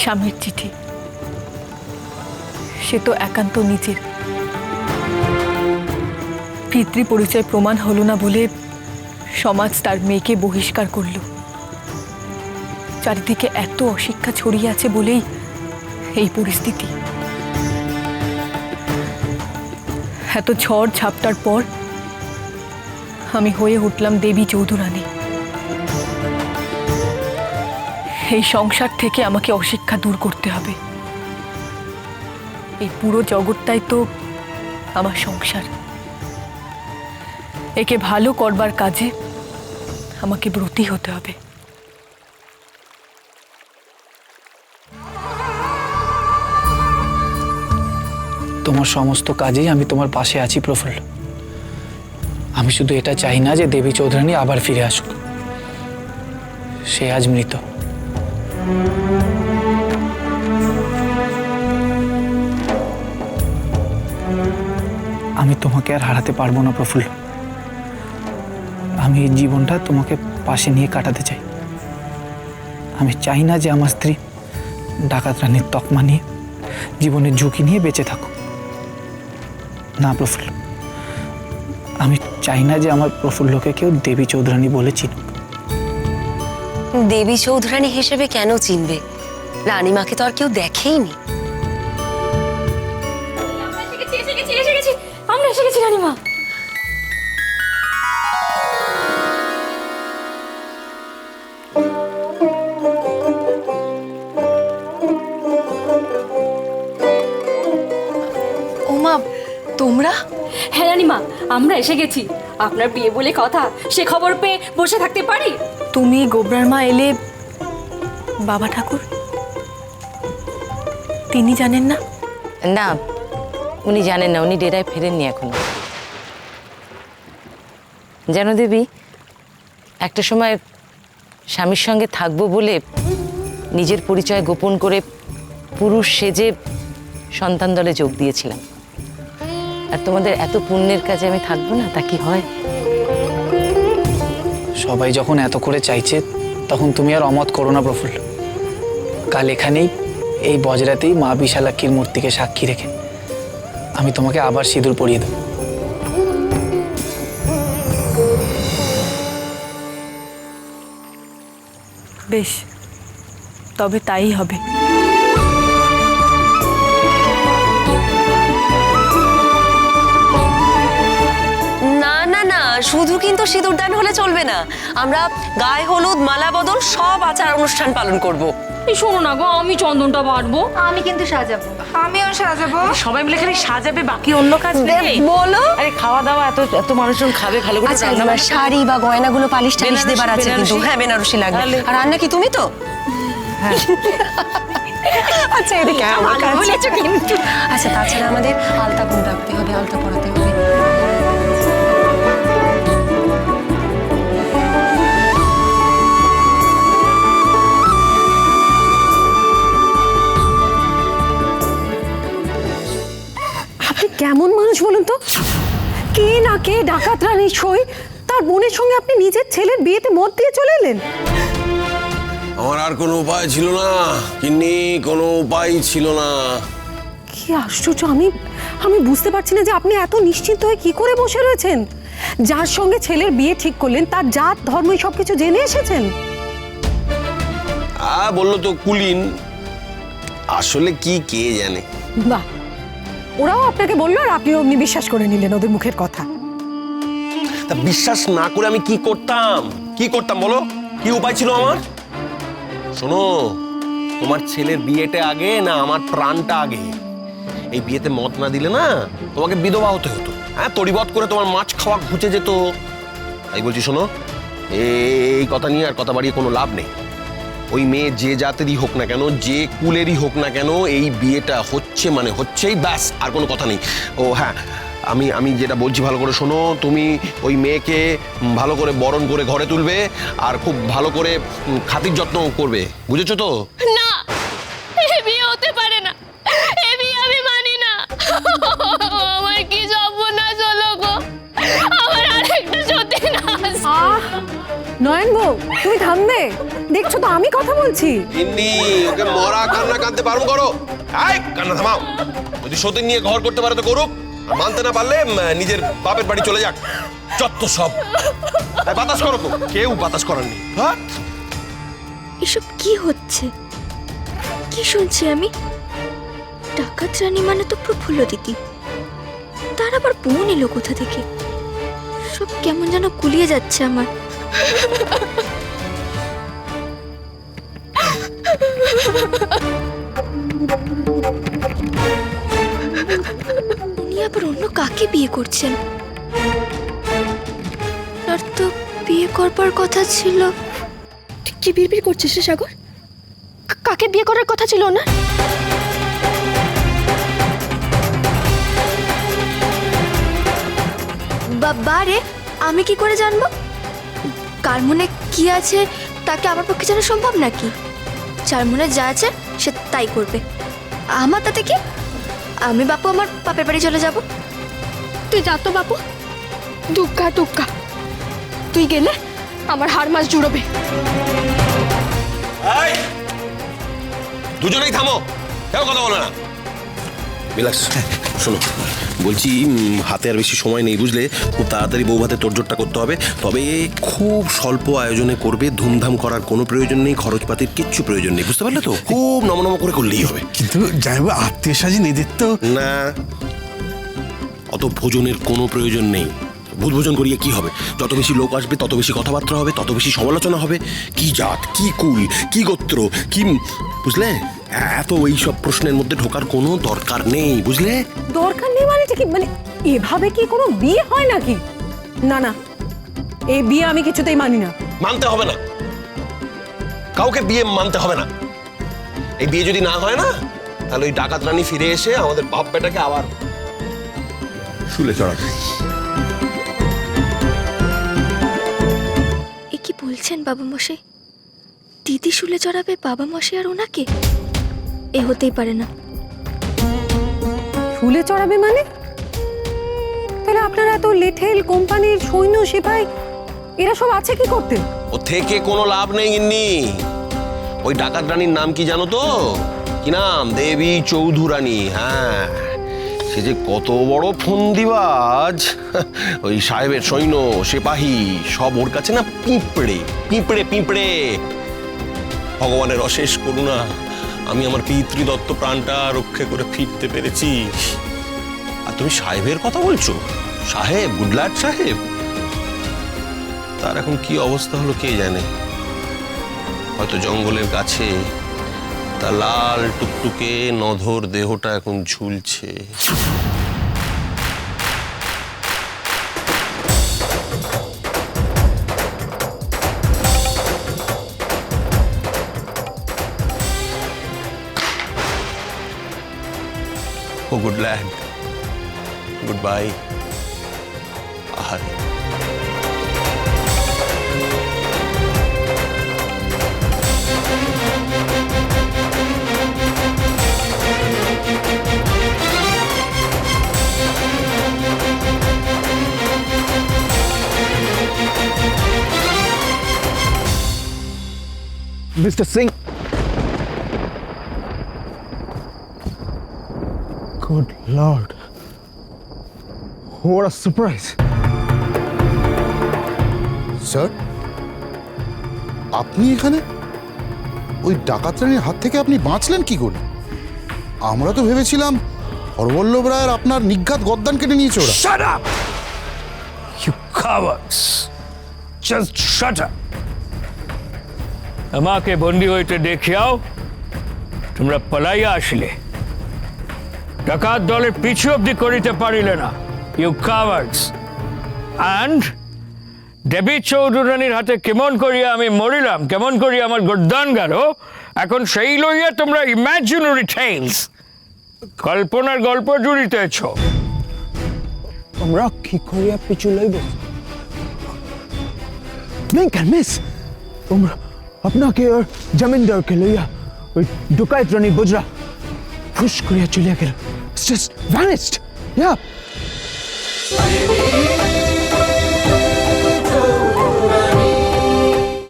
স্বামীর চিঠি, সে তো একান্ত নিজের। পিতৃ পরিচয় প্রমাণ হলো না বলে সমাজ তার মেয়েকে বহিষ্কার করল। চারিদিকে এত অশিক্ষা ছড়িয়ে আছে বলেই এই পরিস্থিতি। এত ঝড় ঝাপটার পর আমি হয়ে উঠলাম দেবী চৌধুরানী। এই সংসার থেকে আমাকে অশিক্ষা দূর করতে হবে। এই পুরো জগৎটাই তো আমার সংসার। একে ভালো করবার কাজে আমাকে ব্রতী হতে হবে। তোমার সমস্ত কাজেই আমি তোমার পাশে আছি প্রফুল্ল। আমি শুধু এটা চাই না যে দেবী চৌধুরানী আবার ফিরে আসুক। সে আজ মৃত। আমি তোমাকে আর হারাতে পারবো না প্রফুল্ল। আমি এই জীবনটা তোমাকে পাশে নিয়ে কাটাতে চাই। আমি চাই না যে আমার স্ত্রী ডাকাত রানীর তকমা নিয়ে জীবনের ঝুঁকি নিয়ে বেঁচে থাকুক। না প্রফুল্ল, আমি চাই না যে আমার প্রফুল্লকে কেউ দেবী চৌধুরানী বলে চিনুক। দেবী চৌধুরানী হিসেবে কেন চিনবে? রানীমাকে তো আর কেউ দেখেইনি। আমরা এসে গেছি রানীমা। ওমা, তোমরা? হ্যাঁ রানীমা, আমরা এসে গেছি। আপনার বিয়ে বলে কথা, সে খবর পেয়ে বসে থাকতে পারি? তুমি গোবরার মা এলে বাবা ঠাকুর তিনি জানেন না? না, উনি জানেন না, উনি ডেরায় ফেরেননি এখনো। জানো দেবী, একটা সময় স্বামীর সঙ্গে থাকবো বলে নিজের পরিচয় গোপন করে পুরুষ সেজে সন্তান দলে যোগ দিয়েছিলাম। আর তোমাদের এত পুণ্যের কাজে আমি থাকবো না, তা কি হয়? সবাই যখন এত করে চাইছে তখন তুমি আর অমত করো না প্রফুল্ল। কাল এখানেই এই বজরাতেই মা বিশালাক্ষীর মূর্তিকে সাক্ষী রেখে আমি তোমাকে আবার সিঁদুর পরিয়ে দেব। বেশ, তবে তাই হবে। না না না, শুধু কিন্তু সিঁদুরদান হলে চলবে না। আমরা গায়ে হলুদ, মালা বদল সব আচার অনুষ্ঠান পালন করব। এই শোনো না গো, আমি চন্দনটা বাড়বো। আমি কিন্তু সাজাবো। আমিও সাজাবো। সবাই মিলে খালি সাজাবে, বাকি অন্য কাজ নেই? বলো। আরে খাওয়া দাওয়া এত এত মানুষজন খাবে, ভালো করে আচ্ছা, রান্না আমার শাড়ি বা গয়নাগুলো পালিশ টালিশ বেনারসি, দেবার আছে কিন্তু। বেনারসি। হ্যাঁ, বেনারসি লাগবে। তাহলে? আর রান্না কি তুমি তো? হ্যাঁ। আচ্ছা, এদিকে আমার কাছে। আচ্ছা, তাছাড়া আমাদের আলতা গুণ রাখতে হবে, আলতা পরাতে হবে। আপনি কেমন মানুষ বলুন তো? কে না কে ডাকাত রানী সই, তার বোনের সঙ্গে আপনি নিজের ছেলের বিয়েতে মত দিয়ে চলে এলেন। আমার আর কোনো উপায় ছিল না কিন্নি, কোনো উপায় ছিল না। কি আশ্চর্য! আমি বুঝতে পারছি না যে আপনি এত নিশ্চিন্ত হয়ে কি করে বসে রয়েছেন। যার সঙ্গে ছেলের বিয়ে ঠিক করলেন তার জাত ধর্ম সবকিছু জেনে এসেছেন। বললো তো কুলিন, আসলে কি কে জানে। বাহ, ওরাও আপনাকে বললো আর আপনিও অমনি বিশ্বাস করে নিলেন ওদের মুখের কথা। তা বিশ্বাস না করে আমি কি করতাম? বলো, কি উপায় ছিল আমার? শোনো, তোমার ছেলের বিয়েটা আগে না আমার প্রাণটা আগে? এই বিয়েতে মত না দিলে না তোমাকে বিধবা হতে হতো। হ্যাঁ, তড়িবধ করে তোমার মাছ খাওয়া ঘুচে যেত। তাই বলছি, শোনো, এই কথা নিয়ে আর কথা বাড়িয়ে কোনো লাভ নেই। ওই মেয়ে যে জাতেরই হোক না কেন, যে কুলেরই হোক না কেন, এই বিয়েটা হচ্ছে মানে হচ্ছেই, ব্যাস, আর কোনো কথা নেই। ও হ্যাঁ, আমি যেটা বলছি ভালো করে শোনো। তুমি ওই মেয়েকে ভালো করে বরণ করে ঘরে তুলবে আর খুব ভালো করে খাতির যত্ন করবে, বুঝেছো তো? না, এ বিয়ে হতে পারে না। এ বিয়ে আমি মানি না। আমার কি সর্বনাশ হলো গো। আমার আরেকটা সতীনাশ। নয়ন বউ, তুমি থামবে? দেখছো তো আমি কথা বলছি। গিন্নি ওকে মরা কান্না কাঁদতে বারণ করো। এই কান্না থামাও। যদি সতীন নিয়ে ঘর করতে পারে তো করুক, আর মানতে না পারলে নিজের বাপের বাড়ি চলে যাক। যত সব এই বাতাস করো তো, কেউ বাতাস করার নেই। হ্যাঁ এসব কি হচ্ছে? কি শুনছি আমি? ডাকাত রানী মানে তো প্রফুল্ল দিদি, তার আবার বোন এলো কোথা থেকে? সব কেমন যেন গুলিয়ে যাচ্ছে আমার। উনি আবার অন্য কাকে বিয়ে করছেন? আর তো বিয়ে করবার কথা ছিল। কি বিড়বিড় করছিস রে সাগর? কাকে বিয়ে করার কথা ছিল না? বারে আমি কি করে জানবো কার মনে কি আছে? তাকে আমার পক্ষে জানা সম্ভব নাকি? যার মনে যা আছে সে তাই করবে, আমার তাতে কি? আমি বাপু আমার বাপের বাড়ি চলে যাব। তুই যা তো বাপু, দুগ্গা দুগ্গা, তুই গেলে আমার হাড় মাস জুড়বে। এই দুজনেই থামো, কেউ কথা বলো না। বিলাস শোনো, বলছি হাতে আর বেশি সময় নেই বুঝলে, খুব তাড়াতাড়ি বউ ভাতে তোড়জোড়টা করতে হবে। তবে খুব স্বল্প আয়োজনে করবে, ধুমধাম করার কোনো প্রয়োজন নেই, খরচপাতির কিচ্ছু প্রয়োজন নেই, বুঝতে পারলে তো? খুব নমনম করে করলেই হবে। কিন্তু জামাইবাবু আত্মীয় স্বজন এদের তো না, অত ভোজনের কোনো প্রয়োজন নেই। ভোজন করিয়ে কি হবে? যত বেশি লোক আসবে তত বেশি কথাবার্তা হবে, তত বেশি সমালোচনা হবে। কি জাত, কি কুল, কি গোত্র, কি, বুঝলে? এত এইসব প্রশ্নের মধ্যে ঢোকার কোনো দরকার নেই, বুঝলে? দরকার নেই মানে কি? মানে এভাবে কি কোনো বিয়ে হয় নাকি? না না, এই বিয়ে আমি কিছুতেই মানি না। মানতে হবে না, কাউকে বিয়ে মানতে হবে না। এই বিয়ে যদি না হয় না, তাহলে ওই ডাকাত রানী ফিরে এসে আমাদের বাপ বেটাকে আবার শুলে চড়াবে। এ কি বলছেন বাবা মশাই? দিদি শুলে চড়াবে বাবা মশাই আর ওনাকে? এ হতেই পারে না। শুলে চড়াবে মানে? তাহলে আপনারা এত লেঠেল কোম্পানির সৈন্য সিপাই এরা সব আছে কি করতে? ও থেকে কোনো লাভ নেই গিন্নি। ওই ডাকাত রানীর নাম কি জানো তো? কি নাম? দেবী চৌধুরানী। হ্যাঁ, সে যে কত বড় ফন্দিবাজ। ওই সাহেবের সৈন্য সিপাহী সব ওর কাছে না পিঁপড়ে পিঁপড়ে পিঁপড়ে। ভগবানের অশেষ করুণা, আমি আমার পিতৃদত্ত প্রাণটা রক্ষা করে ফিরতে পেরেছি। আর তুমি সাহেবের কথা বলছো? সাহেব, গুডলাট সাহেব, তার এখন কি অবস্থা হলো কে জানে। হয়তো জঙ্গলের কাছে তার লাল টুকটুকে নধর দেহটা এখন ঝুলছে। Oh, good lad. Goodbye. Ahari. Mister Singh, good Lord, what a surprise. Sir, আপনি এখানে? ওই ডাকাত রানীর হাত থেকে আপনি বাঁচলেন কি করে? আমরা তো ভেবেছিলাম হরবল্লভ রায়ের আপনার নিঘাত গদ্দান কেটে নিয়েছে ওরা। Shut up! You cowards! Just shut up! আমাকে বন্দি হইতে দেখিয়াও তোমরা পলাইয়া আসলে, ডাকাত দলের পিছু অব্দি করিতে পারিলে না। ইউ কাভার্ডস! অ্যান্ড দেবী চৌধুরানীর হাতে কেমন করিয়া আমি মরিলাম, কেমন করিয়া আমার গর্দান গেল, এখন সেই লইয়া তোমরা ইমাজিনারি টেলস, কল্পনার গল্প জুড়িতেছ। আমরা কি করিয়া পিছু লইব? नहीं कर मिस, তোমরা আপনাকে আর জমিদারকে লইয়া ওই ডুকাইত রানী বুজরা ফুস করিয়া চলিয়া গেল। It's just vanished. Yeah.